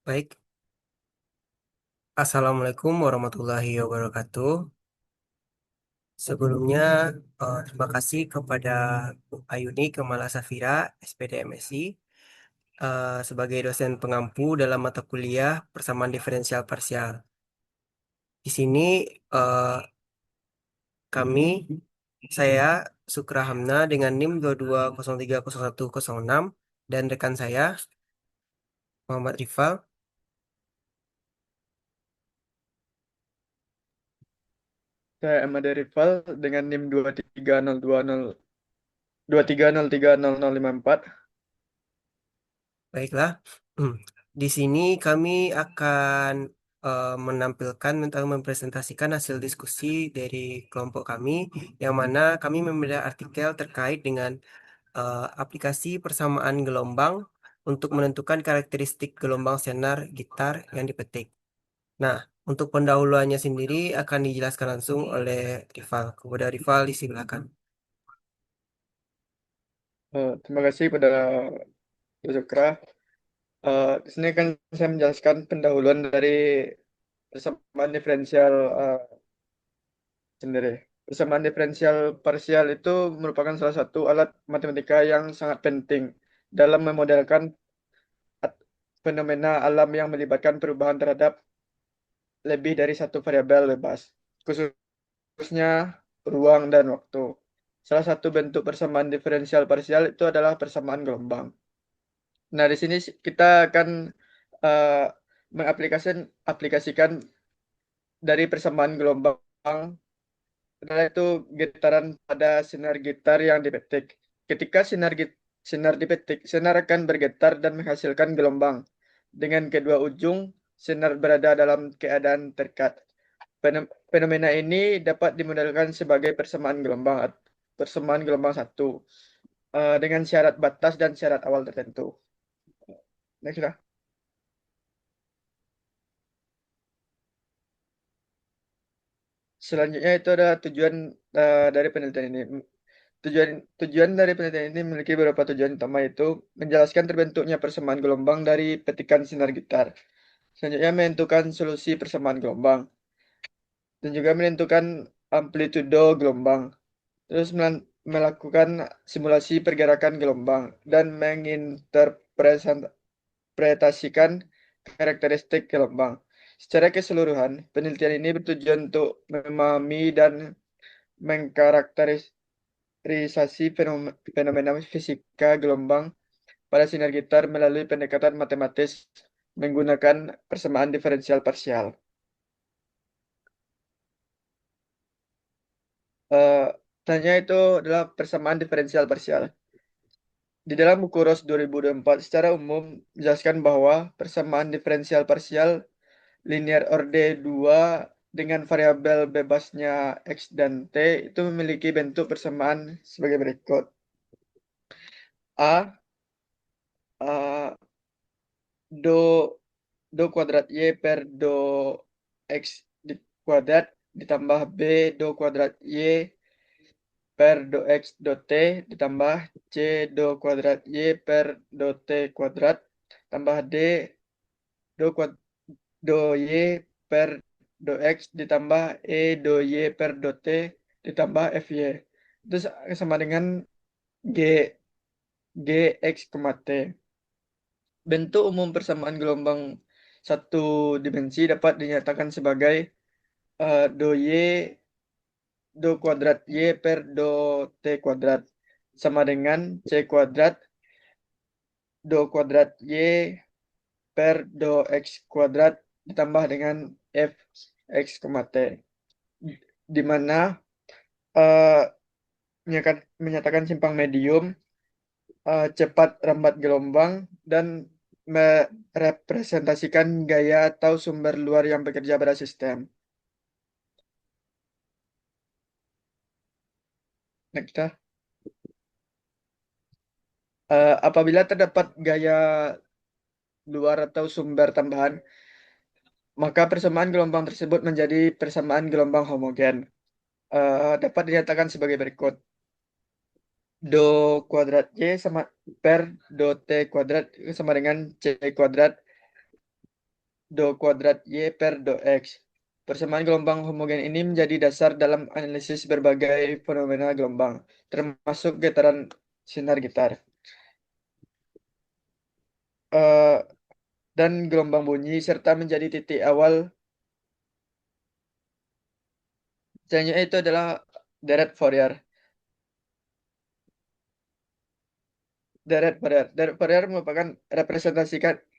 Baik, Assalamualaikum warahmatullahi wabarakatuh. Sebelumnya, terima kasih kepada Bu Ayuni Kemala Safira, SPD MSI, sebagai dosen pengampu dalam mata kuliah persamaan diferensial parsial. Di sini, eh, kami, saya, Sukra Hamna dengan NIM 22030106 dan rekan saya, Muhammad Rifal. Saya Ahmad Rival dengan NIM 23023023030054. Baiklah, Hmm. Di sini kami akan menampilkan tentang mempresentasikan hasil diskusi dari kelompok kami, yang mana kami memilih artikel terkait dengan aplikasi persamaan gelombang untuk menentukan karakteristik gelombang senar gitar yang dipetik. Nah, untuk pendahuluannya sendiri akan dijelaskan langsung oleh Rival. Kepada Rival disilakan. Terima kasih pada Bu Zukra. Di sini kan saya menjelaskan pendahuluan dari persamaan diferensial sendiri. Persamaan diferensial parsial itu merupakan salah satu alat matematika yang sangat penting dalam memodelkan at- fenomena alam yang melibatkan perubahan terhadap lebih dari satu variabel bebas, khususnya ruang dan waktu. Salah satu bentuk persamaan diferensial parsial itu adalah persamaan gelombang. Nah, di sini kita akan eh, aplikasikan dari persamaan gelombang adalah itu getaran pada sinar gitar yang dipetik. Ketika sinar dipetik, sinar akan bergetar dan menghasilkan gelombang. Dengan kedua ujung sinar berada dalam keadaan terikat. Fenomena ini dapat dimodelkan sebagai persamaan gelombang satu dengan syarat batas dan syarat awal tertentu. Next lah. Selanjutnya itu adalah tujuan dari penelitian ini. Tujuan tujuan dari penelitian ini memiliki beberapa tujuan utama, yaitu menjelaskan terbentuknya persamaan gelombang dari petikan sinar gitar. Selanjutnya menentukan solusi persamaan gelombang dan juga menentukan amplitudo gelombang. Terus melakukan simulasi pergerakan gelombang dan menginterpretasikan karakteristik gelombang. Secara keseluruhan, penelitian ini bertujuan untuk memahami dan mengkarakterisasi fenomena fisika gelombang pada sinar gitar melalui pendekatan matematis menggunakan persamaan diferensial parsial. Eh, Tanya itu adalah persamaan diferensial parsial. Di dalam buku ROS 2024 secara umum menjelaskan bahwa persamaan diferensial parsial linear orde 2 dengan variabel bebasnya X dan T itu memiliki bentuk persamaan sebagai berikut. A, A do do kuadrat Y per do X di kuadrat ditambah B do kuadrat Y per do X do T ditambah C do kuadrat Y per do T kuadrat tambah D do Y per do X ditambah E do Y per do T ditambah FY. Itu sama dengan G X, T. Bentuk umum persamaan gelombang satu dimensi dapat dinyatakan sebagai do Y do kuadrat Y per do T kuadrat sama dengan C kuadrat do kuadrat Y per do X kuadrat ditambah dengan F X, T. Di mana eh, menyatakan simpang medium, cepat rambat gelombang, dan merepresentasikan gaya atau sumber luar yang bekerja pada sistem. Next, apabila terdapat gaya luar atau sumber tambahan, maka persamaan gelombang tersebut menjadi persamaan gelombang homogen. Dapat dinyatakan sebagai berikut. Do kuadrat Y sama per do T kuadrat sama dengan C kuadrat do kuadrat Y per do X. Persamaan gelombang homogen ini menjadi dasar dalam analisis berbagai fenomena gelombang, termasuk getaran sinar gitar. Eh, dan gelombang bunyi serta menjadi titik awal. Selanjutnya itu adalah deret Fourier. Deret Fourier merupakan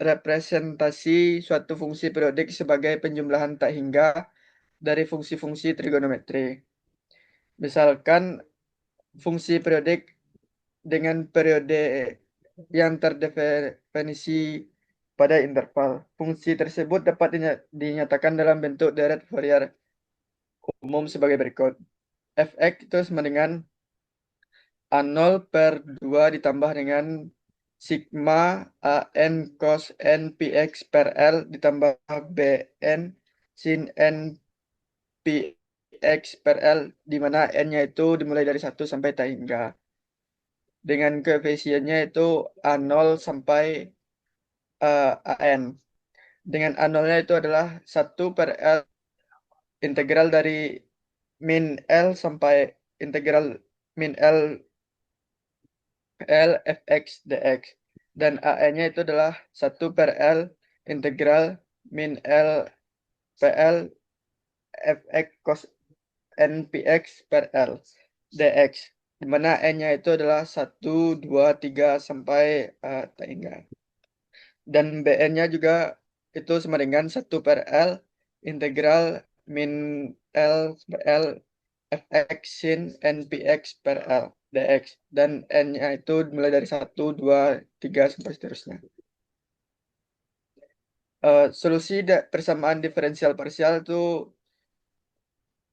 representasi suatu fungsi periodik sebagai penjumlahan tak hingga dari fungsi-fungsi trigonometri. Misalkan fungsi periodik dengan periode yang terdefinisi pada interval. Fungsi tersebut dapat dinyatakan dalam bentuk deret Fourier umum sebagai berikut. Fx itu sama dengan A0 per 2 ditambah dengan sigma AN cos N Px per L ditambah Bn sin N Px per L, di mana N-nya itu dimulai dari 1 sampai tak hingga. Dengan koefisiennya itu A0 sampai AN. Dengan A0-nya itu adalah 1 per L integral dari min L sampai integral min L L fx dx. Dan AN-nya itu adalah 1 per L integral min L PL fx cos npx per L dx. Di mana N-nya itu adalah 1, 2, 3 sampai tak hingga. Dan Bn-nya juga itu sama dengan 1 per L integral min L per L fx sin npx per L dx. Dan N-nya itu mulai dari 1, 2, 3 sampai seterusnya. Solusi persamaan diferensial parsial itu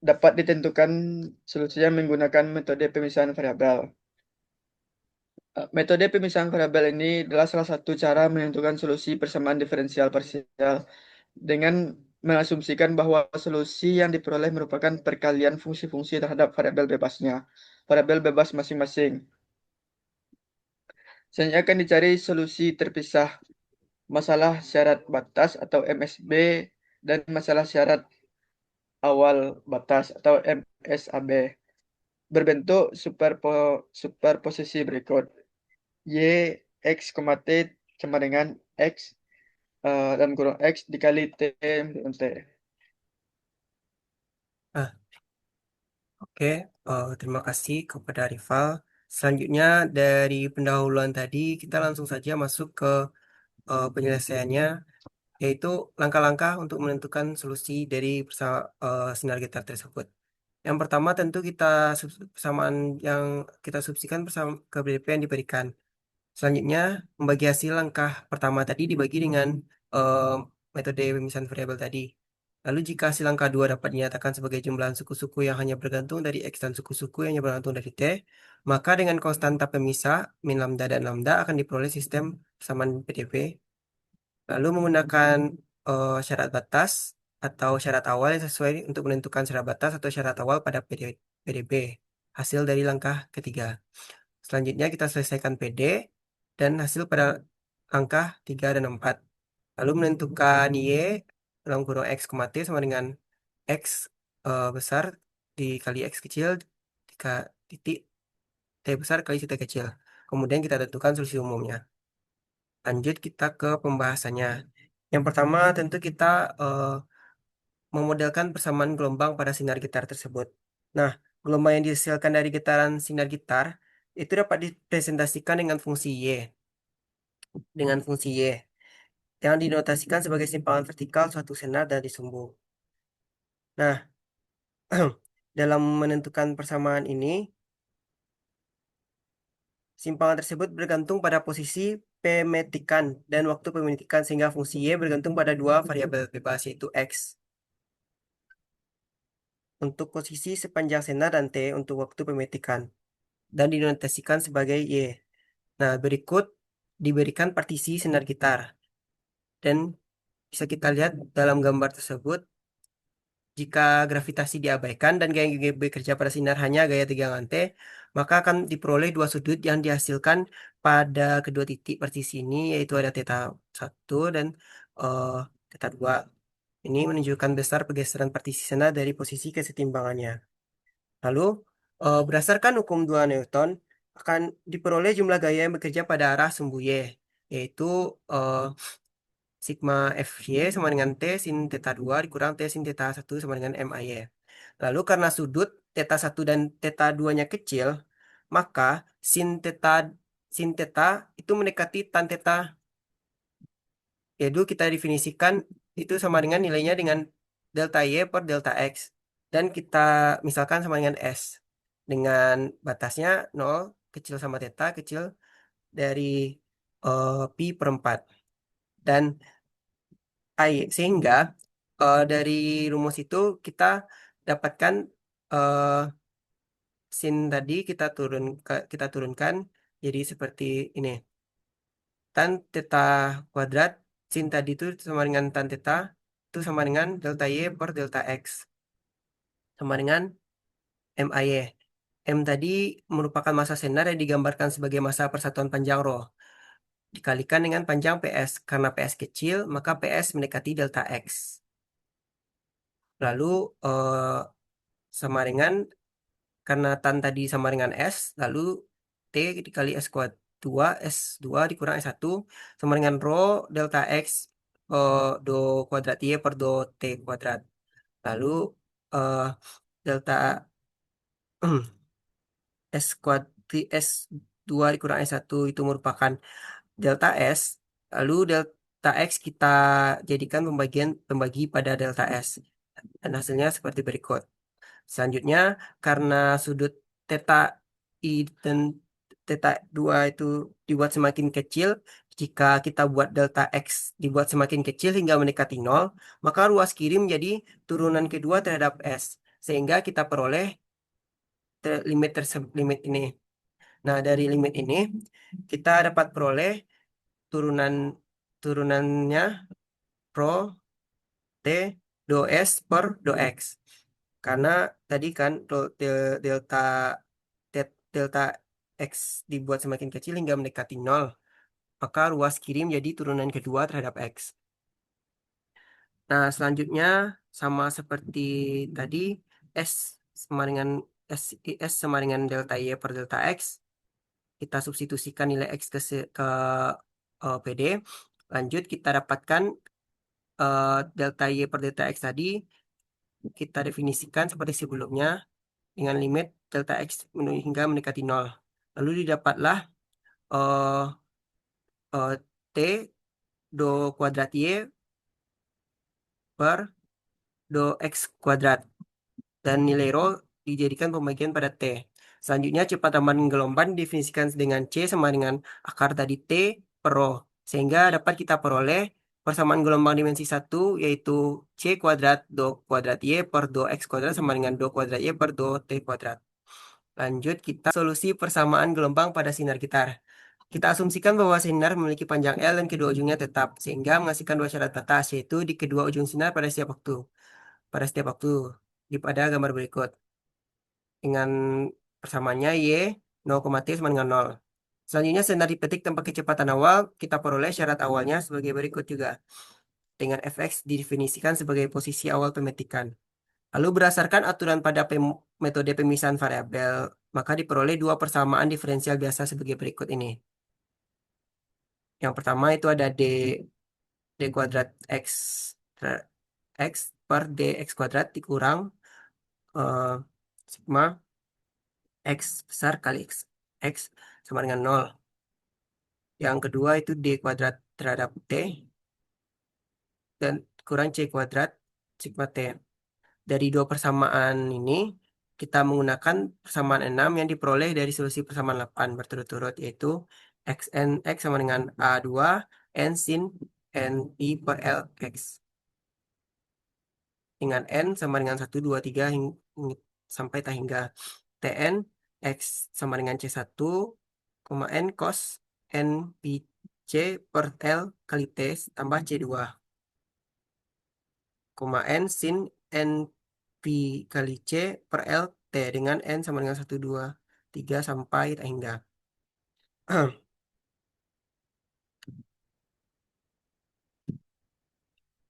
dapat ditentukan solusinya menggunakan metode pemisahan variabel. Metode pemisahan variabel ini adalah salah satu cara menentukan solusi persamaan diferensial parsial dengan mengasumsikan bahwa solusi yang diperoleh merupakan perkalian fungsi-fungsi terhadap variabel bebasnya, variabel bebas masing-masing. Selanjutnya akan dicari solusi terpisah masalah syarat batas atau MSB dan masalah syarat awal batas atau MSAB berbentuk superposisi berikut. Y X, T sama dengan X dan kurung X dikali T dengan T. Ah, oke. Terima kasih kepada Rival. Selanjutnya dari pendahuluan tadi kita langsung saja masuk ke penyelesaiannya, yaitu langkah-langkah untuk menentukan solusi dari sinar gitar tersebut. Yang pertama tentu kita persamaan yang kita substitusikan bersama ke BDP yang diberikan. Selanjutnya, membagi hasil langkah pertama tadi dibagi dengan eh, metode pemisahan variabel tadi. Lalu jika hasil langkah 2 dapat dinyatakan sebagai jumlahan suku-suku yang hanya bergantung dari X dan suku-suku yang hanya bergantung dari T, maka dengan konstanta pemisah min lambda dan lambda akan diperoleh sistem persamaan PDB. Lalu menggunakan syarat batas atau syarat awal yang sesuai untuk menentukan syarat batas atau syarat awal pada PDB. Hasil dari langkah ketiga. Selanjutnya kita selesaikan PD dan hasil pada langkah 3 dan 4. Lalu menentukan Y dalam kurung X, T sama dengan X besar dikali X kecil titik T besar kali T kecil. Kemudian kita tentukan solusi umumnya. Lanjut kita ke pembahasannya. Yang pertama tentu kita eh, memodelkan persamaan gelombang pada sinar gitar tersebut. Nah, gelombang yang dihasilkan dari getaran sinar gitar itu dapat dipresentasikan dengan fungsi Y. Dengan fungsi Y yang dinotasikan sebagai simpangan vertikal suatu sinar dari sumbu. Nah, dalam menentukan persamaan ini, simpangan tersebut bergantung pada posisi pemetikan dan waktu pemetikan sehingga fungsi Y bergantung pada dua variabel bebas yaitu X untuk posisi sepanjang sinar dan T untuk waktu pemetikan dan dinotasikan sebagai Y. Nah, berikut diberikan partisi sinar gitar dan bisa kita lihat dalam gambar tersebut jika gravitasi diabaikan dan gaya G bekerja pada sinar hanya gaya tegangan T, maka akan diperoleh dua sudut yang dihasilkan pada kedua titik partisi ini, yaitu ada theta 1 dan theta 2. Ini menunjukkan besar pergeseran partisi sana dari posisi kesetimbangannya. Lalu, berdasarkan hukum 2 Newton, akan diperoleh jumlah gaya yang bekerja pada arah sumbu Y, yaitu eh, sigma Fy sama dengan T sin theta 2 dikurang T sin theta 1 sama dengan MAY. Lalu karena sudut theta 1 dan theta 2-nya kecil, maka sin theta sin theta itu mendekati tan theta, yaitu kita definisikan itu sama dengan nilainya dengan delta Y per delta X. Dan kita misalkan sama dengan S. Dengan batasnya 0, kecil sama theta, kecil dari pi per 4. Dan sehingga dari rumus itu kita dapatkan eh, sin tadi kita turunkan jadi seperti ini. Tan theta kuadrat sin tadi itu sama dengan tan theta itu sama dengan delta Y per delta X sama dengan MAY. M tadi merupakan massa senar yang digambarkan sebagai massa persatuan panjang rho. Dikalikan dengan panjang PS. Karena PS kecil, maka PS mendekati delta X. Lalu sama dengan, karena tan tadi sama dengan S, lalu T dikali S kuadrat 2, S2 dikurang S1, sama dengan rho delta X do kuadrat Y per do T kuadrat. Lalu eh, delta S kuadrat S2 dikurang S1 itu merupakan delta S, lalu delta X kita jadikan pembagi pada delta S. Dan hasilnya seperti berikut. Selanjutnya, karena sudut theta I dan theta 2 itu dibuat semakin kecil, jika kita buat delta X dibuat semakin kecil hingga mendekati nol, maka ruas kiri menjadi turunan kedua terhadap S. Sehingga kita peroleh limit ini. Nah, dari limit ini kita dapat peroleh turunan turunannya pro T do S per do X. Karena tadi kan delta delta X dibuat semakin kecil hingga mendekati nol, maka ruas kiri menjadi turunan kedua terhadap X. Nah, selanjutnya sama seperti tadi, S sama dengan S sama dengan delta Y per delta X. Kita substitusikan nilai X ke PD. Lanjut kita dapatkan delta Y per delta X tadi kita definisikan seperti sebelumnya dengan limit delta X hingga mendekati nol. Lalu didapatlah eh, T do kuadrat Y per do X kuadrat. Dan nilai rho dijadikan pembagian pada T. Selanjutnya cepat ramalan gelombang didefinisikan dengan C sama dengan akar tadi T per rho. Sehingga dapat kita peroleh persamaan gelombang dimensi satu yaitu C kuadrat do kuadrat Y per do X kuadrat sama dengan do kuadrat Y per do T kuadrat. Lanjut kita solusi persamaan gelombang pada sinar gitar. Kita asumsikan bahwa sinar memiliki panjang L dan kedua ujungnya tetap, sehingga menghasilkan dua syarat batas, yaitu di kedua ujung sinar pada setiap waktu. Pada setiap waktu, pada gambar berikut. Dengan persamaannya Y, 0, T sama dengan 0. Selanjutnya, sinar dipetik tanpa kecepatan awal, kita peroleh syarat awalnya sebagai berikut juga. Dengan fx didefinisikan sebagai posisi awal pemetikan. Lalu berdasarkan aturan pada metode pemisahan variabel, maka diperoleh dua persamaan diferensial biasa sebagai berikut ini. Yang pertama itu ada d kuadrat x x per dx kuadrat dikurang eh, sigma x besar kali x sama dengan 0. Yang kedua itu d kuadrat terhadap t dan kurang c kuadrat sigma t. Dari dua persamaan ini, kita menggunakan persamaan 6 yang diperoleh dari solusi persamaan 8 berturut-turut, yaitu xn x sama dengan A2 n sin n i per L x. Dengan n sama dengan 1, 2, 3 sampai tak hingga tn x sama dengan C1, n cos n pi C per L kali T tambah C2, n sin n Pi kali C per L T dengan N sama dengan 1, 2, 3 sampai tak hingga.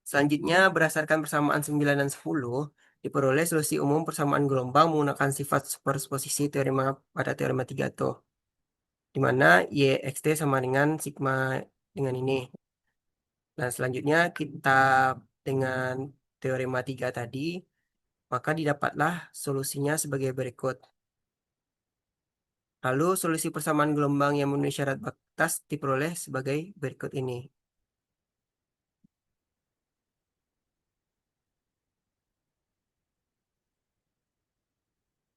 Selanjutnya, berdasarkan persamaan 9 dan 10, diperoleh solusi umum persamaan gelombang menggunakan sifat superposisi teorema pada teorema 3 tuh, di mana YXT sama dengan sigma dengan ini. Nah, selanjutnya kita dengan teorema 3 tadi, maka didapatlah solusinya sebagai berikut. Lalu solusi persamaan gelombang yang memenuhi syarat batas diperoleh sebagai berikut ini.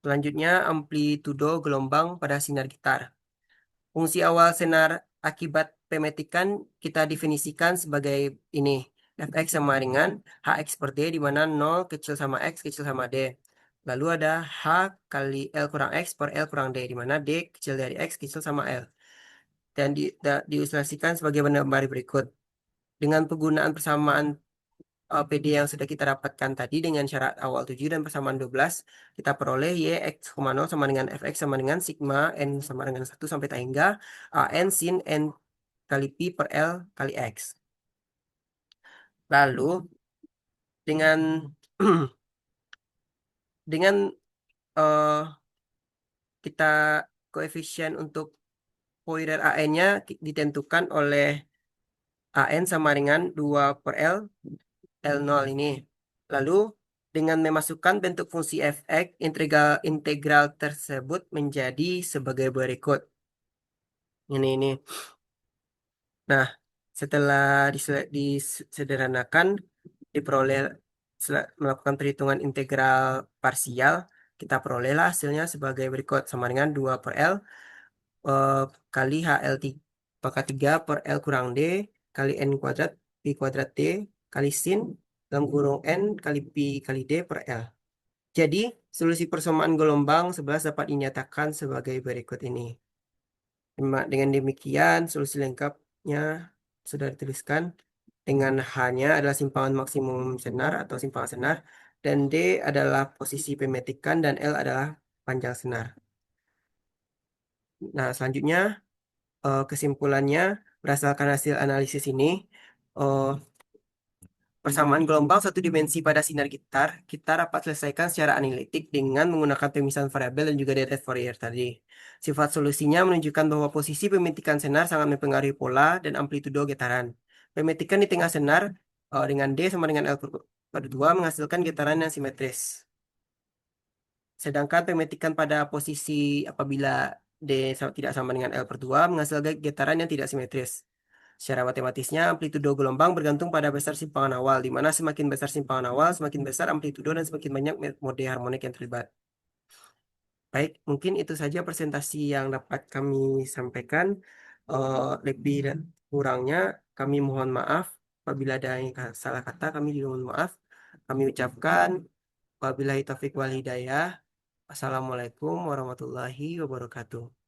Selanjutnya, amplitudo gelombang pada sinar gitar. Fungsi awal senar akibat pemetikan kita definisikan sebagai ini. Fx sama dengan Hx per D, di mana 0 kecil sama X kecil sama D. Lalu ada H kali L kurang X per L kurang D, di mana D kecil dari X kecil sama L. Dan diilustrasikan sebagai benar berikut. Dengan penggunaan persamaan PD yang sudah kita dapatkan tadi dengan syarat awal 7 dan persamaan 12, kita peroleh Y X, 0 sama dengan Fx sama dengan sigma N sama dengan 1 sampai tak hingga AN sin N kali Pi per L kali X. Lalu dengan dengan eh, kita koefisien untuk Fourier AN-nya ditentukan oleh AN sama dengan 2 per L, L0 ini. Lalu dengan memasukkan bentuk fungsi fx, integral integral tersebut menjadi sebagai berikut. Ini. Nah, setelah disederhanakan, diperoleh melakukan perhitungan integral parsial, kita perolehlah hasilnya sebagai berikut, sama dengan 2 per L eh, kali HL3 pangkat 3 per L kurang D kali N kuadrat Pi kuadrat D kali sin dalam kurung N kali Pi kali D per L. Jadi, solusi persamaan gelombang 11 dapat dinyatakan sebagai berikut ini. Dengan demikian, solusi lengkapnya sudah dituliskan dengan H-nya adalah simpangan maksimum senar atau simpangan senar, dan D adalah posisi pemetikan, dan L adalah panjang senar. Nah, selanjutnya, kesimpulannya, berdasarkan hasil analisis ini, eh, persamaan gelombang satu dimensi pada sinar gitar, kita dapat selesaikan secara analitik dengan menggunakan pemisahan variabel dan juga deret Fourier tadi. Sifat solusinya menunjukkan bahwa posisi pemetikan senar sangat mempengaruhi pola dan amplitudo getaran. Pemetikan di tengah senar dengan D sama dengan L per 2 menghasilkan getaran yang simetris. Sedangkan pemetikan pada posisi apabila D tidak sama dengan L per 2 menghasilkan getaran yang tidak simetris. Secara matematisnya, amplitudo gelombang bergantung pada besar simpangan awal, di mana semakin besar simpangan awal, semakin besar amplitudo dan semakin banyak mode harmonik yang terlibat. Baik, mungkin itu saja presentasi yang dapat kami sampaikan. Lebih dan kurangnya, kami mohon maaf. Apabila ada yang salah kata, kami juga mohon maaf. Kami ucapkan, wabillahi taufiq wal hidayah. Assalamualaikum warahmatullahi wabarakatuh.